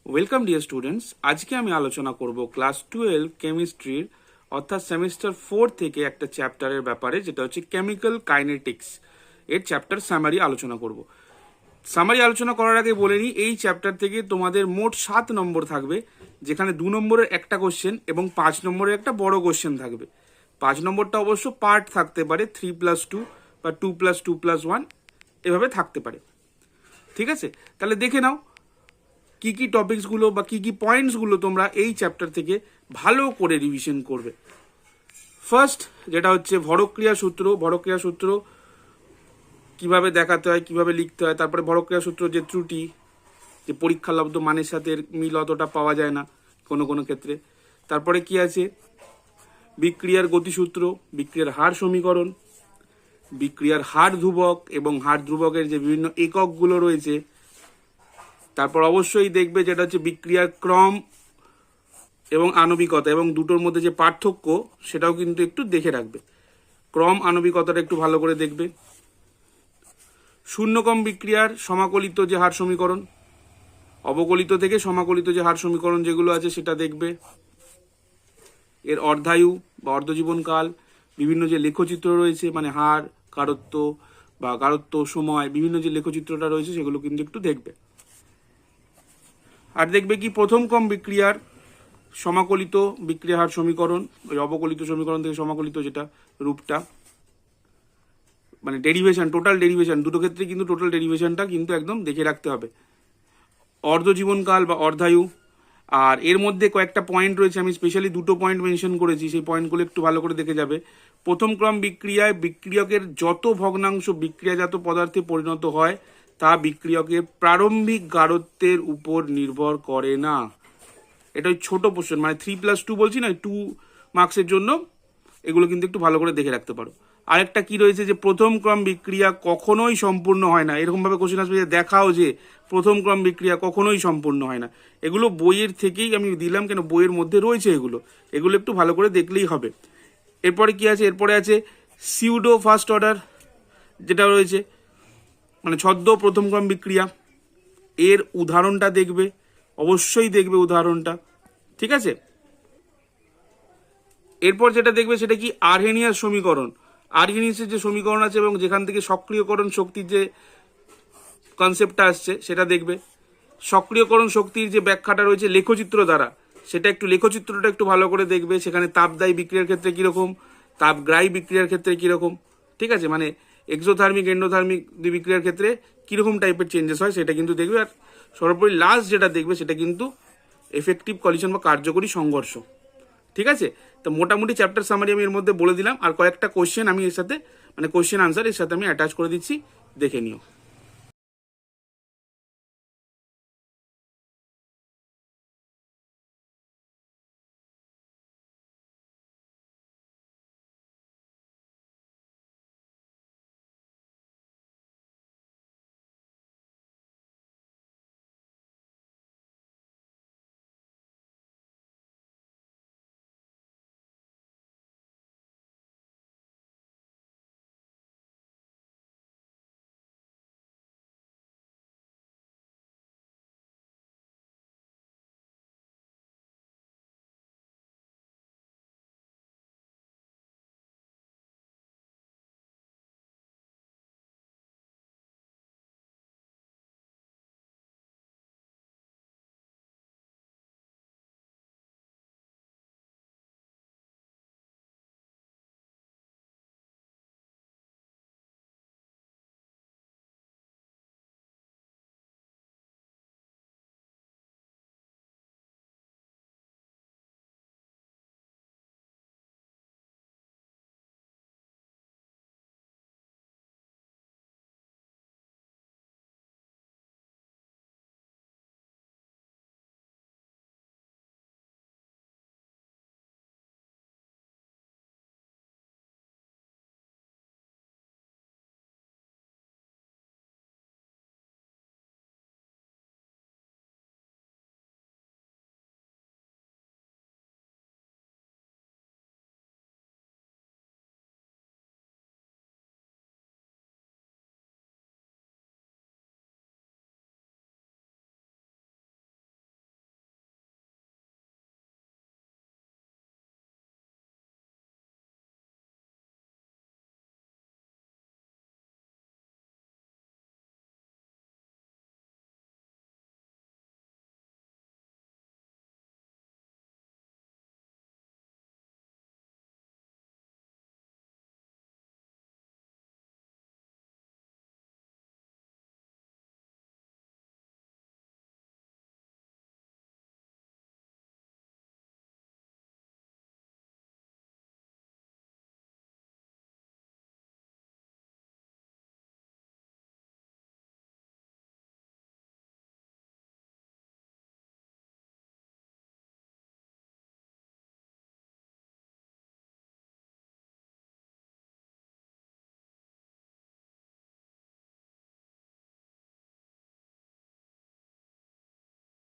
Welcome dear students. আজকে আমি আলোচনা করব ক্লাস 12 কেমিস্ট্রির অর্থাৎ সেমিস্টার 4 থেকে একটা চ্যাপ্টারের ব্যাপারে, যেটা হচ্ছে কেমিক্যাল কাইনেটিক্স। এর চ্যাপ্টার সামারি আলোচনা করব। সামারি আলোচনা করার আগে বলে নিই, এই চ্যাপ্টার থেকে তোমাদের মোট 7 নম্বর থাকবে, যেখানে 2 নম্বরের একটা কোশ্চেন এবং 5 নম্বরের একটা বড় কোশ্চেন থাকবে। 5 নম্বরটা অবশ্য পার্ট থাকতে পারে, 3+2 বা 2+2+1 এভাবে থাকতে পারে। ঠিক আছে, তাহলে দেখে নাও কি কি টপিকসগুলো বা কি কি পয়েন্টসগুলো তোমরা এই চ্যাপ্টার থেকে ভালো করে রিভিশন করবে। ফার্স্ট যেটা হচ্ছে ভরক্রিয়া সূত্র কিভাবে দেখাতে হয়, কিভাবে লিখতে হয়। তারপরে ভরক্রিয়া সূত্র যে ত্রুটি, যে পরীক্ষালব্ধ মানের সাথে মিল অতটা পাওয়া যায় না কোনো কোনো ক্ষেত্রে। তারপরে কি আছে, বিক্রিয়ার গতিসূত্র, বিক্রিয়ার হার সমীকরণ, বিক্রিয়ার হার ধ্রুবক এবং হার ধ্রুবকের যে বিভিন্ন এককগুলো রয়েছে। তারপর অবশ্যই দেখবে যেটা হচ্ছে বিক্রিয়ার ক্রম এবং আণবিকতা, এবং দুটোর মধ্যে যে পার্থক্য সেটাও কিন্তু একটু দেখে রাখবে। ক্রম আণবিকতাটা একটু ভালো করে দেখবে। শূন্যকম বিক্রিয়ার সমাকলিত যে হার সমীকরণ, অবকলিত থেকে সমাকলিত যে হার সমীকরণ যেগুলো আছে সেটা দেখবে। এর অর্ধায়ু বা অর্ধজীবনকাল, বিভিন্ন যে লেখচিত্র রয়েছে, মানে হার, গাঢ়ত্ব বা গাঢ়ত্ব, সময়, বিভিন্ন যে লেখচিত্রটা রয়েছে সেগুলো কিন্তু একটু দেখবে। আর দেখবে কি প্রথম ক্রম বিক্রিয়ার সমাকলিত বিক্রিয়া হার সমীকরণ, ওই অবকলিত সমীকরণ থেকে সমাকলিত যেটা রূপটা, মানে ডেরিভেশন, টোটাল ডেরিভেশন, দুটো ক্ষেত্রে কিন্তু টোটাল ডেরিভেশনটা কিন্তু একদম দেখে রাখতে হবে। অর্ধজীবনকাল বা অর্ধায়ু, আর এর মধ্যে কয়েকটা পয়েন্ট রয়েছে, আমি স্পেশালি দুটো পয়েন্ট মেনশন করেছি, সেই পয়েন্টগুলো একটু ভালো করে দেখে যাবে। প্রথম ক্রম বিক্রিয়ায় বিক্রিয়কের যত ভগ্নাংশ বিক্রিয়াজাত পদার্থে পরিণত হয় তা বিক্রিয়কের প্রারম্ভিক গাঢ়ত্বের উপর নির্ভর করে না। এটা ওই ছোট পোর্শন, মানে 3+2 বলছি না, 2 মার্কসের জন্য এগুলো কিন্তু একটু ভালো করে দেখে রাখতে পারো। আরেকটা কি রয়েছে, যে প্রথম ক্রম বিক্রিয়া কখনোই সম্পূর্ণ হয় না। এরকমভাবে কোশ্চেন আসবে যে দেখাও যে প্রথম ক্রম বিক্রিয়া কখনোই সম্পূর্ণ হয় না। এগুলো বইয়ের থেকেই আমি দিলাম, কেন বইয়ের মধ্যে রয়েছে এগুলো একটু ভালো করে দেখলেই হবে। এরপরে কি আছে, এরপরে আছে সিউডো ফার্স্ট অর্ডার যেটা রয়েছে, মানে ছদ্ম প্রথম ক্রম বিক্রিয়া। এর উদাহরণটা দেখবে, অবশ্যই দেখবে উদাহরণটা। ঠিক আছে, এরপর যেটা দেখবে সেটা কি আর্হেনিয়াস সমীকরণ। আর্হেনিয়াসের যে সমীকরণ আছে এবং যেখান থেকে সক্রিয়করণ শক্তির যে কনসেপ্টটা আসছে সেটা দেখবে। সক্রিয়করণ শক্তির যে ব্যাখ্যাটা রয়েছে লেখচিত্র দ্বারা, সেটা একটু লেখচিত্রটা একটু ভালো করে দেখবে। সেখানে তাপদায়ী বিক্রিয়ার ক্ষেত্রে কীরকম, তাপগ্রাহী বিক্রিয়ার ক্ষেত্রে কীরকম, ঠিক আছে, মানে এক্সোথার্মিক এন্ডোথার্মিক বিক্রিয়ার ক্ষেত্রে কীরকম টাইপের চেঞ্জেস হয় সেটা কিন্তু দেখবে। আর সর্বোপরি লাস্ট যেটা দেখবে সেটা কিন্তু এফেক্টিভ কলিশন বা কার্যকরী সংঘর্ষ। ঠিক আছে, তো মোটামুটি চ্যাপ্টার সামারি আমি এর মধ্যে বলে দিলাম, আর কয়েকটা কোশ্চেন আমি এর সাথে, মানে কোশ্চেন আনসার এর সাথে আমি অ্যাটাচ করে দিচ্ছি, দেখে নিও।